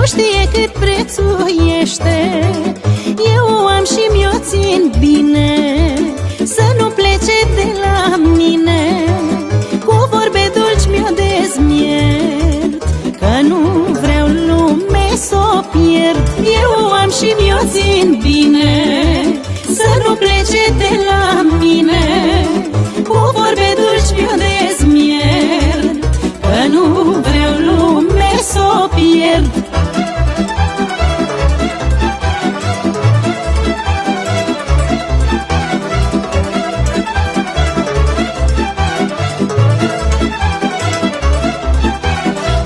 nu știe cât prețuiește. Eu am și mi-o țin bine, să nu plece de la mine. Cu vorbe dulci mi-o dezmiert, că nu vreau lume s-o pierd. Eu am și mi-o țin bine, să nu plece de la mine. Cu vorbe dulci mi-o dezmiert, că nu vreau lume s-o pierd.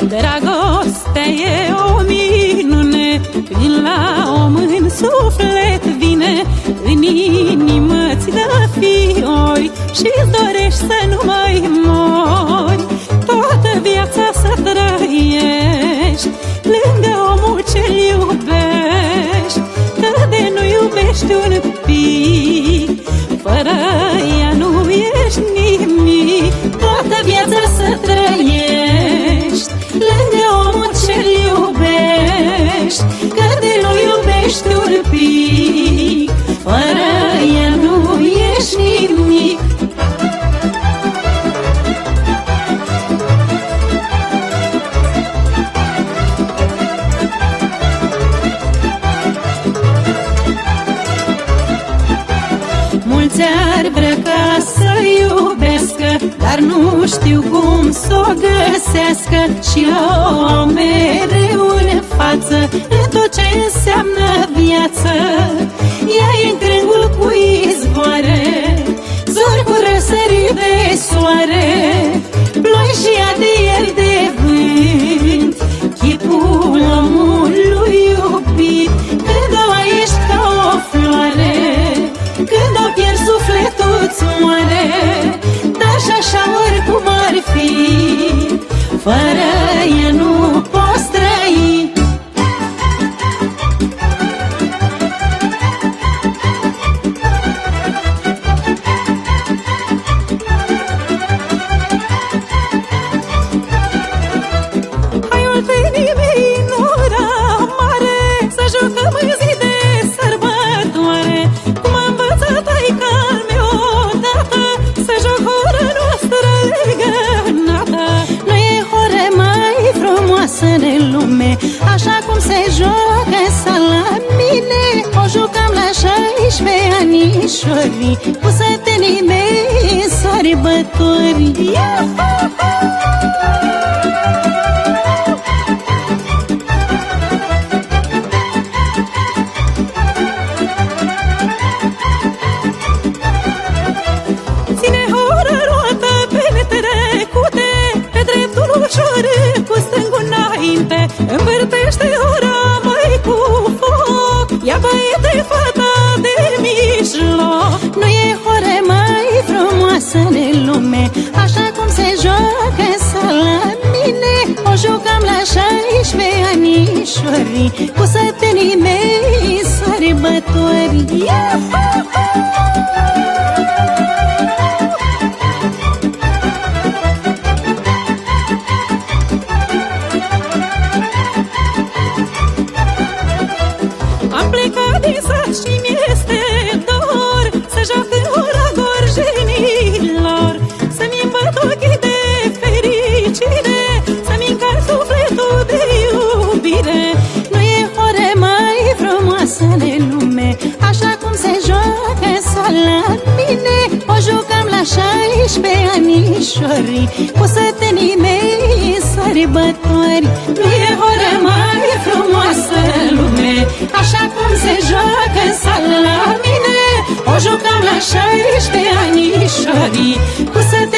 Dragostea e o minune, când la om în suflet vine, în inimă ți dă fiori și-ți dorești să nu mai mori. Toată viața să trăiești lângă omul ce-l iubești, că de nu iubești un pic, fără ea nu ești nimic. Toată viața să trăiești lângă omul ce-l iubești, că de nu iubești un pic, fără ea nu ești nimic. Mulți ar vrea ca să iubească, dar nu știu cum s-o găsească. Și o au mereu în față în tot ce înseamnă viață. Ea e în crângul cu izvoare, zori cu răsări de soare, ploi și adieri de vânt, chipul omului iubit. Când o ai ești ca o floare, când o pierzi sufletul-ți moare. Dar și așa oricum ar fi, fără ea nu poți trăi. Hai oltenii mei în ora mare, să jucăm în zi de sărbătoare. Cum a învățat taica-l meu odată, să joc hora noastră legănată. Nu e horă mai frumoasă în lume, așa cum se joacă sa la mine. O jucam la 16 anișori, cu sătenii mei în sărbători. Ține hora roată pe netrecute, pe dreptul ușor cu stângul înainte. Învârtește ora mai cu foc, ia băiete fata de mijloc. Nu e horă mai frumoasă în lume, așa cum se joacă sa la mine. O jucam la 16 anișori, cu sătenii mei în sărbători. Am plecat din sat și mi-este dor să joc în ora gorjenilor, să-mi îmbăt ochii de fericire, să-mi încarc sufletul de iubire. Nu e horă mai frumoasă în lume, așa cum se joacă sa la mine. O jucam la 16 anișori, cu sătenii mei în sărbători. Nu e horă mai frumoasă în lume, așa cum se joacă sa la mine. O jucam la 16 anișori, cu sătenii